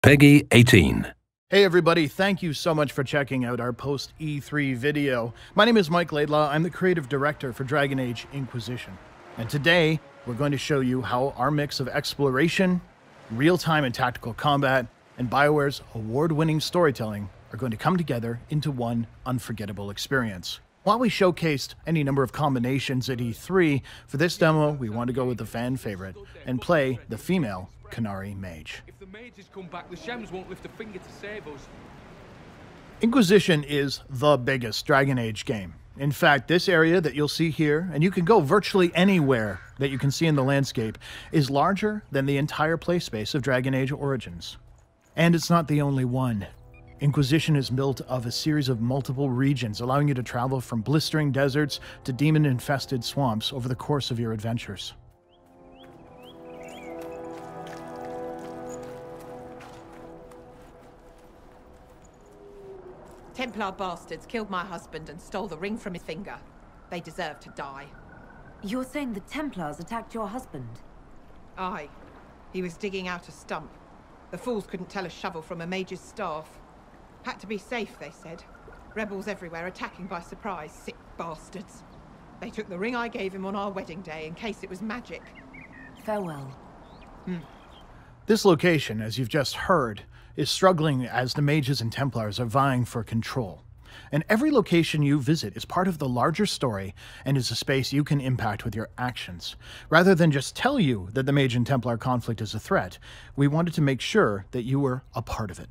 Peggy 18. Hey everybody, thank you so much for checking out our post-E3 video. My name is Mike Laidlaw, I'm the creative director for Dragon Age Inquisition. And today, we're going to show you how our mix of exploration, real-time and tactical combat, and BioWare's award-winning storytelling are going to come together into one unforgettable experience. While we showcased any number of combinations at E3, for this demo we want to go with the fan favorite and play the female Qunari mage. If the mages come back, the Shems won't lift a finger to save us. Inquisition is the biggest Dragon Age game. In fact, this area that you'll see here, and you can go virtually anywhere that you can see in the landscape, is larger than the entire playspace of Dragon Age Origins. And it's not the only one. Inquisition is built of a series of multiple regions, allowing you to travel from blistering deserts to demon-infested swamps over the course of your adventures. Templar bastards killed my husband and stole the ring from his finger. They deserve to die. You're saying the Templars attacked your husband? Aye. He was digging out a stump. The fools couldn't tell a shovel from a mage's staff. Had to be safe, they said. Rebels everywhere attacking by surprise, sick bastards. They took the ring I gave him on our wedding day in case it was magic. Farewell. This location, as you've just heard, is struggling as the mages and Templars are vying for control. And every location you visit is part of the larger story and is a space you can impact with your actions. Rather than just tell you that the Mage and Templar conflict is a threat, we wanted to make sure that you were a part of it.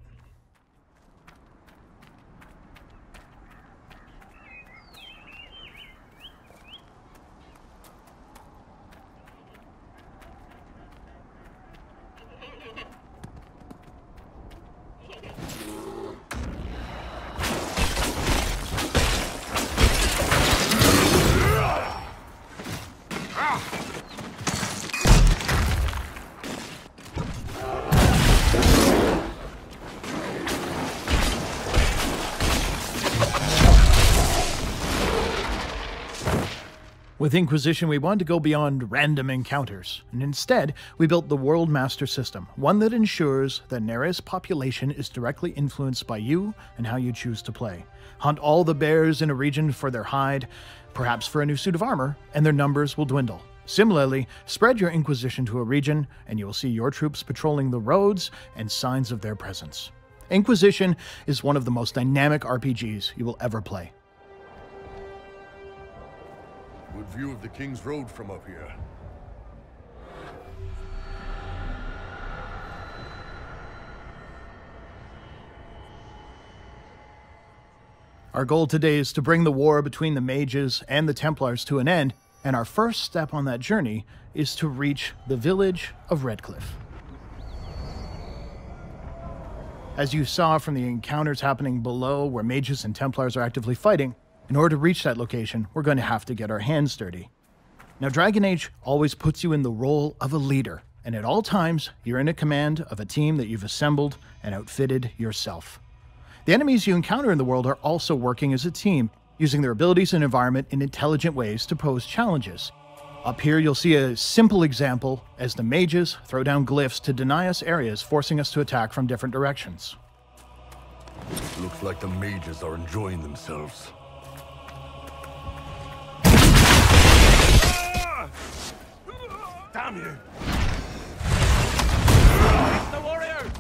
With Inquisition, we wanted to go beyond random encounters, and instead, we built the World Master System, one that ensures that Nereus' population is directly influenced by you and how you choose to play. Hunt all the bears in a region for their hide, perhaps for a new suit of armor, and their numbers will dwindle. Similarly, spread your Inquisition to a region, and you will see your troops patrolling the roads and signs of their presence. Inquisition is one of the most dynamic RPGs you will ever play. Good view of the King's Road from up here. Our goal today is to bring the war between the mages and the Templars to an end, and our first step on that journey is to reach the village of Redcliffe. As you saw from the encounters happening below where mages and Templars are actively fighting, in order to reach that location, we're going to have to get our hands dirty. Now, Dragon Age always puts you in the role of a leader, and at all times, you're in a command of a team that you've assembled and outfitted yourself. The enemies you encounter in the world are also working as a team, using their abilities and environment in intelligent ways to pose challenges. Up here, you'll see a simple example as the mages throw down glyphs to deny us areas, forcing us to attack from different directions. Looks like the mages are enjoying themselves. Damn you! The warrior!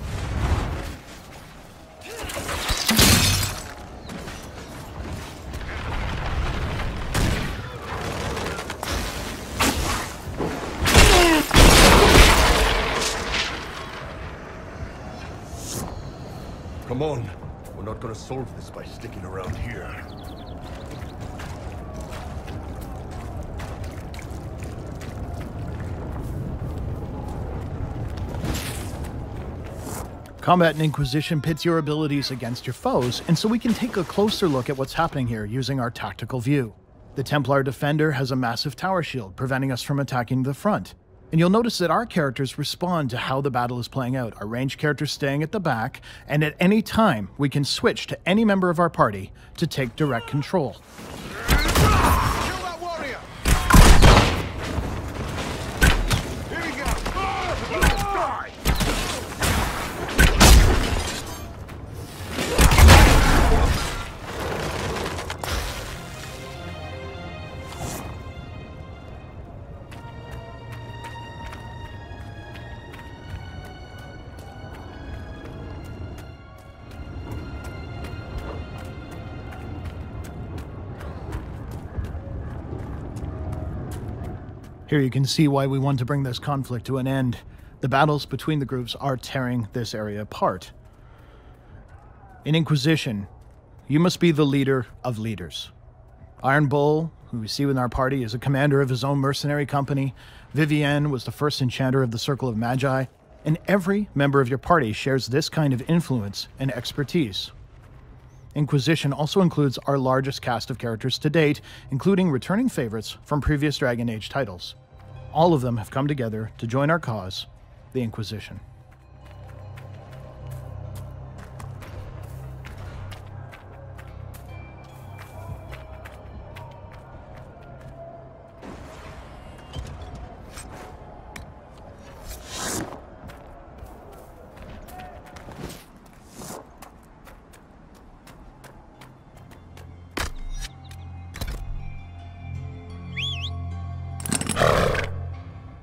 Come on. We're not gonna solve this by sticking around here. Combat in Inquisition pits your abilities against your foes, and so we can take a closer look at what's happening here using our tactical view. The Templar Defender has a massive tower shield, preventing us from attacking the front. And you'll notice that our characters respond to how the battle is playing out, our ranged characters staying at the back, and at any time, we can switch to any member of our party to take direct control. Kill that warrior! Here we go! Die! Here you can see why we want to bring this conflict to an end. The battles between the groups are tearing this area apart. In Inquisition, you must be the leader of leaders. Iron Bull, who we see in our party, is a commander of his own mercenary company. Vivienne was the first enchanter of the Circle of Magi, and every member of your party shares this kind of influence and expertise. Inquisition also includes our largest cast of characters to date, including returning favorites from previous Dragon Age titles. All of them have come together to join our cause, the Inquisition.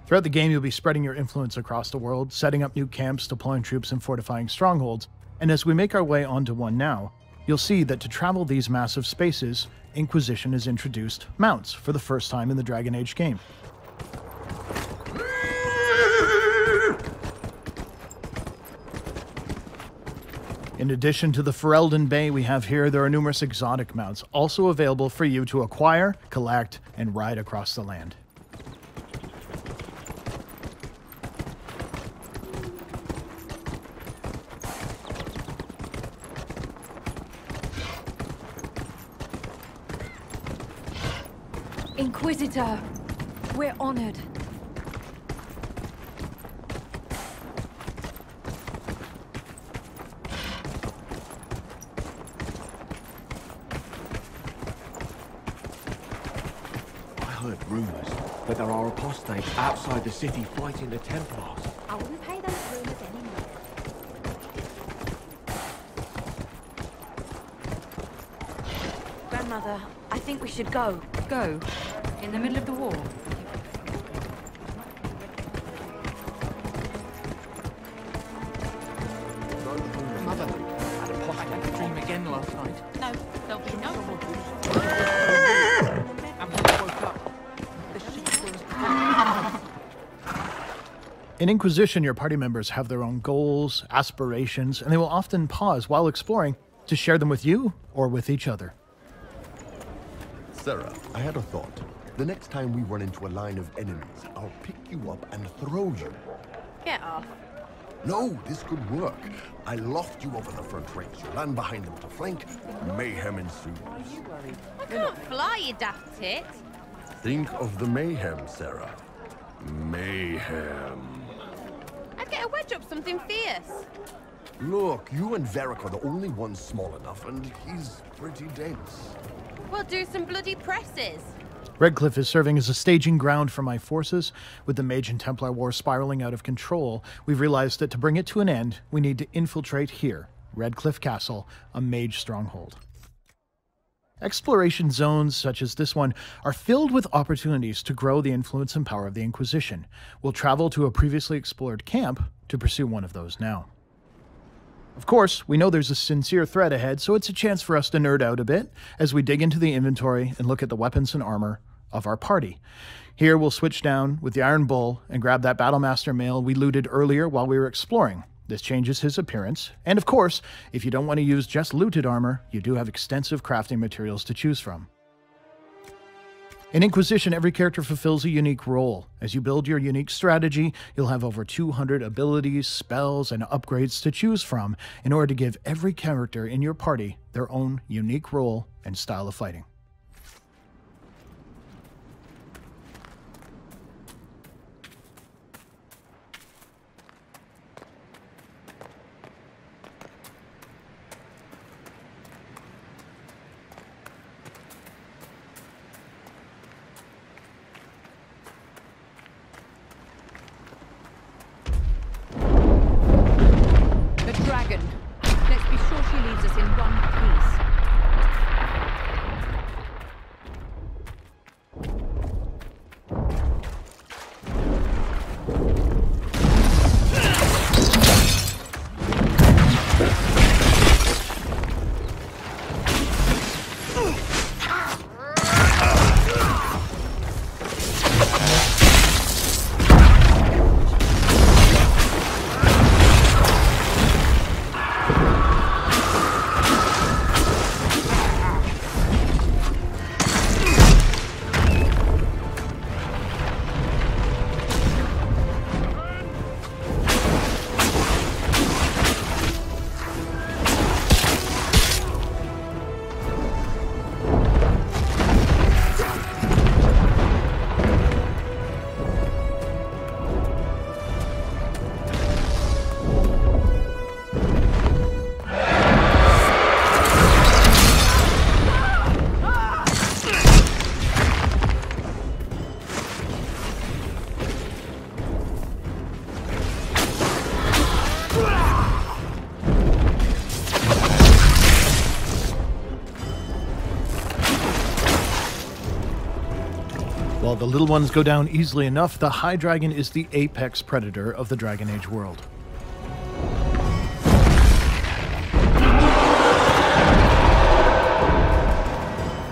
Throughout the game, you'll be spreading your influence across the world, setting up new camps, deploying troops, and fortifying strongholds. And as we make our way onto one now, you'll see that to travel these massive spaces, Inquisition has introduced mounts for the first time in the Dragon Age game. In addition to the Ferelden Bay we have here, there are numerous exotic mounts also available for you to acquire, collect, and ride across the land. Inquisitor, we're honored. I heard rumors that there are apostates outside the city fighting the Templars. I wouldn't pay those rumors anymore. Grandmother, I think we should go. Go? In the middle of the war? Mother, I had a post dream again last night. No, there'll be no more. And when I woke up, the ship was... In Inquisition, your party members have their own goals, aspirations, and they will often pause while exploring to share them with you or with each other. Sarah, I had a thought. The next time we run into a line of enemies, I'll pick you up and throw you. Get off. No, this could work. I loft you over the front ranks, you land behind them to flank, mayhem ensues. I can't fly, you daft tit. Think of the mayhem, Sarah. Mayhem. I'd get a wedge up something fierce. Look, you and Varric are the only ones small enough, and he's pretty dense. We'll do some bloody presses. Redcliffe is serving as a staging ground for my forces. With the Mage and Templar War spiraling out of control, we've realized that to bring it to an end, we need to infiltrate here, Redcliffe Castle, a mage stronghold. Exploration zones such as this one are filled with opportunities to grow the influence and power of the Inquisition. We'll travel to a previously explored camp to pursue one of those now. Of course, we know there's a sincere threat ahead, so it's a chance for us to nerd out a bit as we dig into the inventory and look at the weapons and armor of our party. Here we'll switch down with the Iron Bull and grab that Battlemaster mail we looted earlier while we were exploring. This changes his appearance, and of course, if you don't want to use just looted armor, you do have extensive crafting materials to choose from. In Inquisition, every character fulfills a unique role. As you build your unique strategy, you'll have over 200 abilities, spells, and upgrades to choose from in order to give every character in your party their own unique role and style of fighting. Dragon. Let's be sure she leaves us in one piece. the little ones go down easily enough, the High Dragon is the apex predator of the Dragon Age world.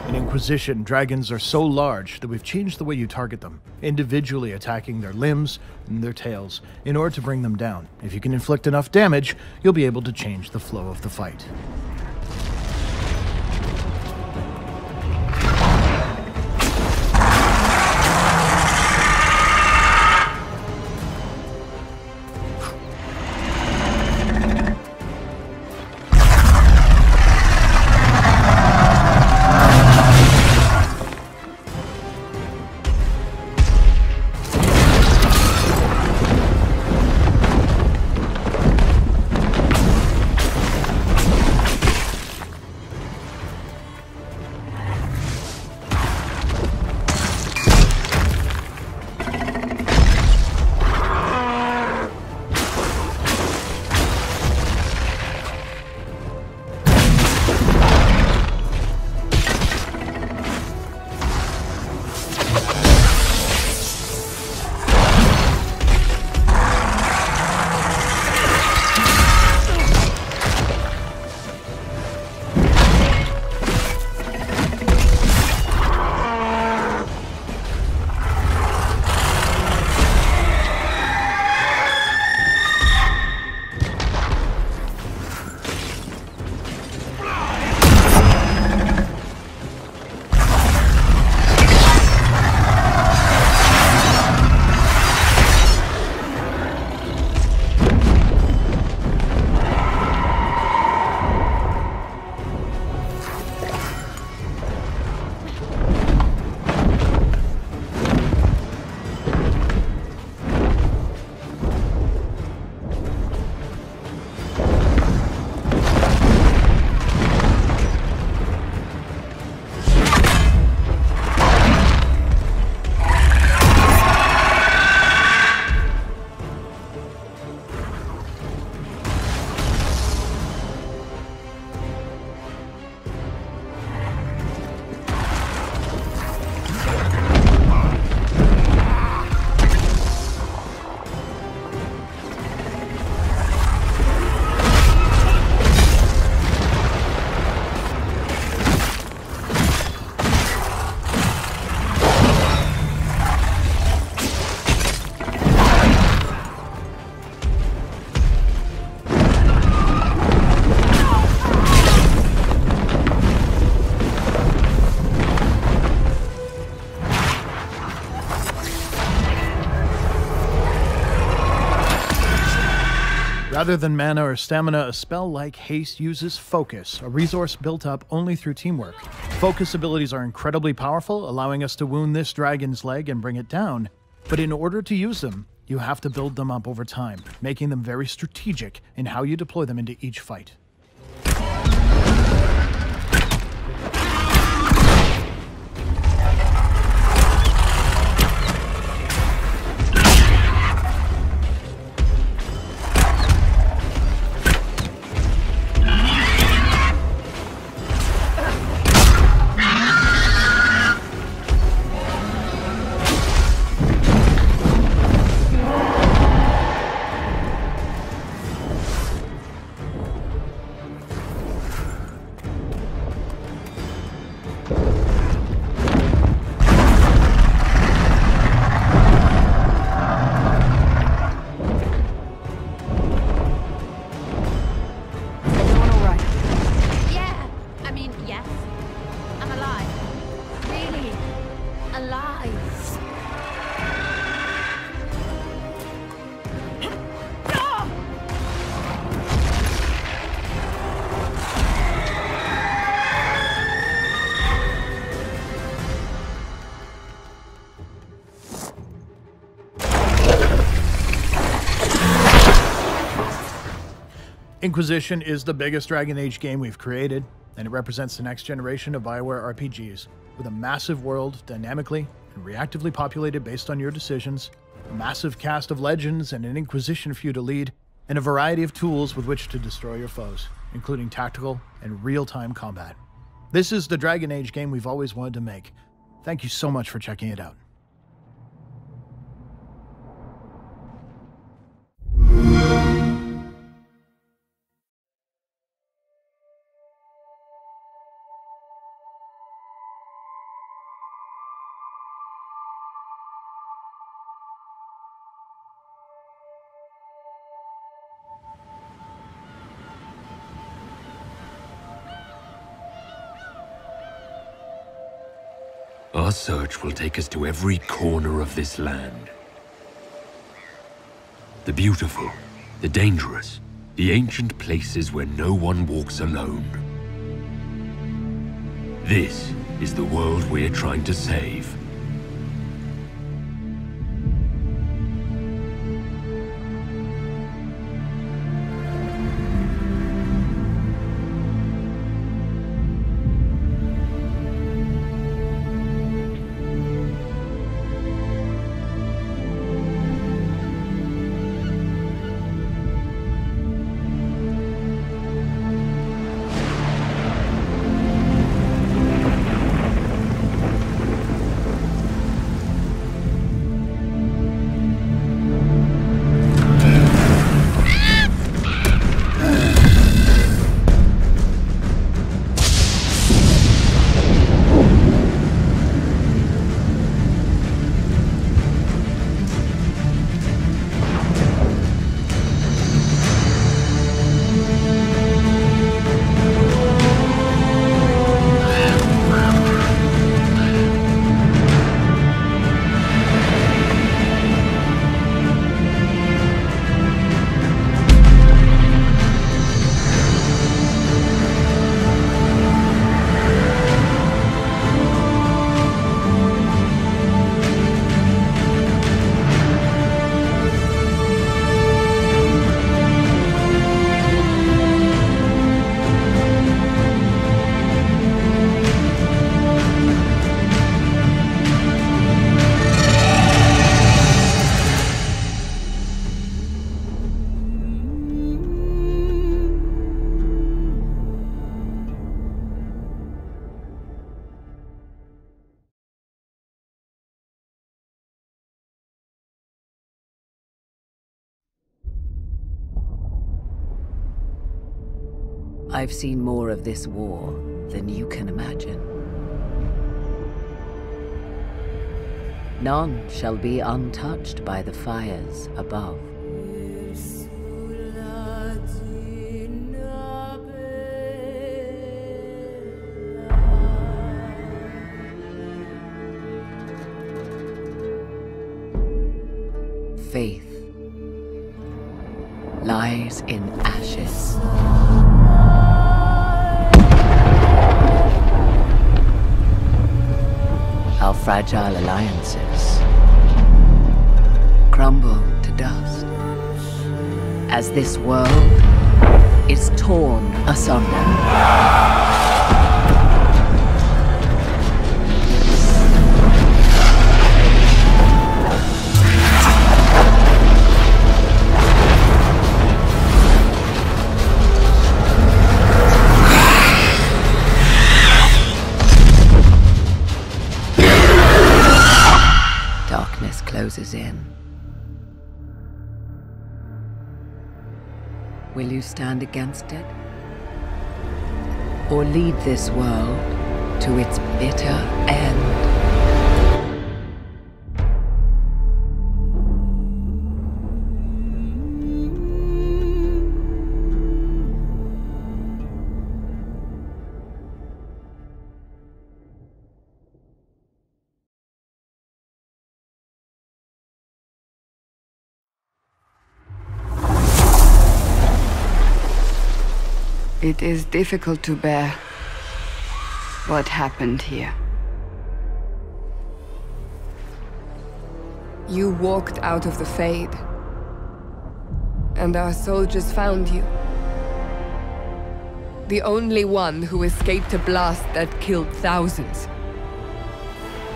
In Inquisition, dragons are so large that we've changed the way you target them, individually attacking their limbs and their tails in order to bring them down. If you can inflict enough damage, you'll be able to change the flow of the fight. Rather than mana or stamina, a spell like Haste uses Focus, a resource built up only through teamwork. Focus abilities are incredibly powerful, allowing us to wound this dragon's leg and bring it down. But in order to use them, you have to build them up over time, making them very strategic in how you deploy them into each fight. Inquisition is the biggest Dragon Age game we've created, and it represents the next generation of BioWare RPGs, with a massive world dynamically and reactively populated based on your decisions, a massive cast of legends and an Inquisition for you to lead, and a variety of tools with which to destroy your foes, including tactical and real-time combat. This is the Dragon Age game we've always wanted to make. Thank you so much for checking it out. Our search will take us to every corner of this land. The beautiful, the dangerous, the ancient places where no one walks alone. This is the world we're trying to save. I've seen more of this war than you can imagine. None shall be untouched by the fires above. Faith lies in ashes. Our fragile alliances crumble to dust as this world is torn asunder. Darkness closes in. Will you stand against it? Or lead this world to its bitter end? It is difficult to bear what happened here. You walked out of the Fade, and our soldiers found you. The only one who escaped a blast that killed thousands.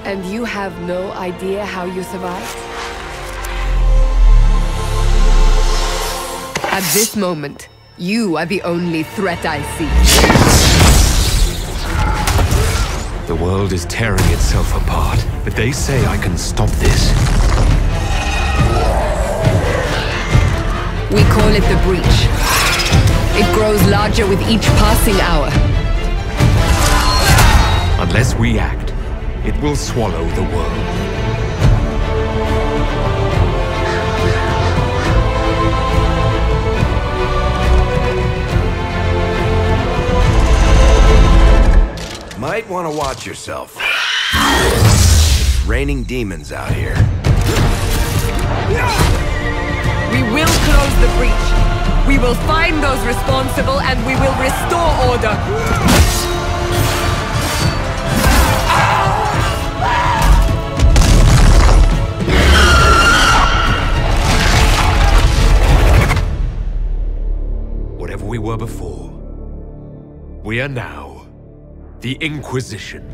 And you have no idea how you survived? At this moment, you are the only threat I see. The world is tearing itself apart, but they say I can stop this. We call it the Breach. It grows larger with each passing hour. Unless we act, it will swallow the world. Might want to watch yourself. raining demons out here. We will close the breach. We will find those responsible and we will restore order. Whatever we were before, we are now the Inquisition.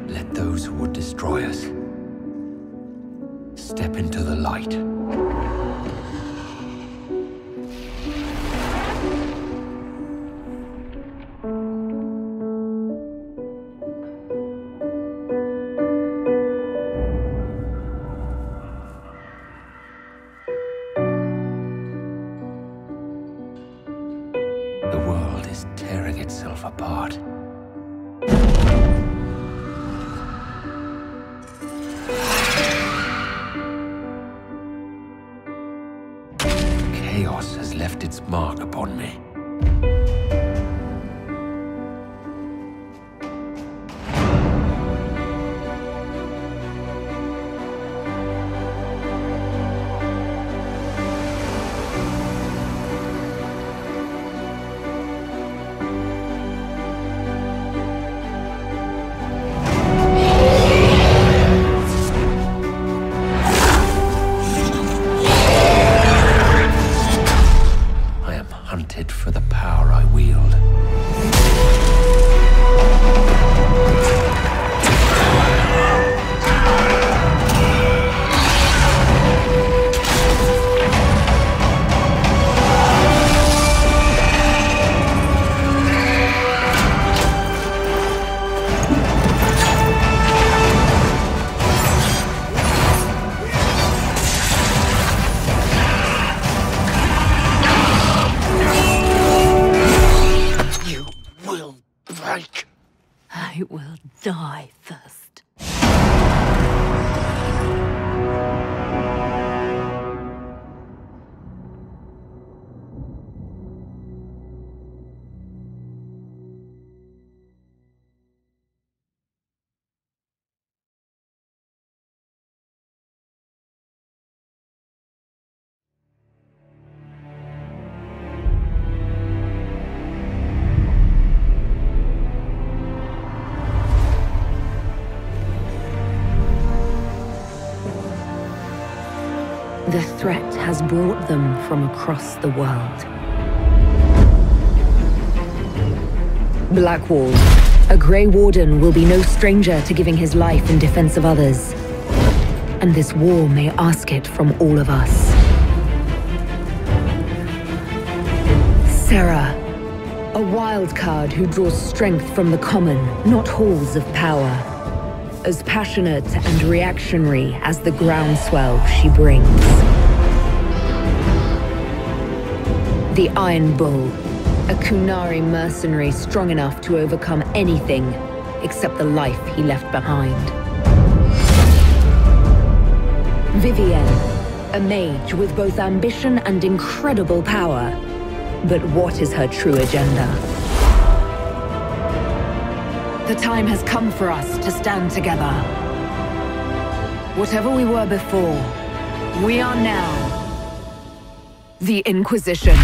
Let those who would destroy us step into the light. The world is tearing itself apart. Chaos has left its mark upon me. Hunted for the power I wield. I will die first. The threat has brought them from across the world. Blackwall, a Grey Warden will be no stranger to giving his life in defense of others. And this war may ask it from all of us. Sarah, a wild card who draws strength from the common, not halls of power. As passionate and reactionary as the groundswell she brings. The Iron Bull, a Kunari mercenary strong enough to overcome anything except the life he left behind. Vivienne, a mage with both ambition and incredible power. But what is her true agenda? The time has come for us to stand together. Whatever we were before, we are now the Inquisition.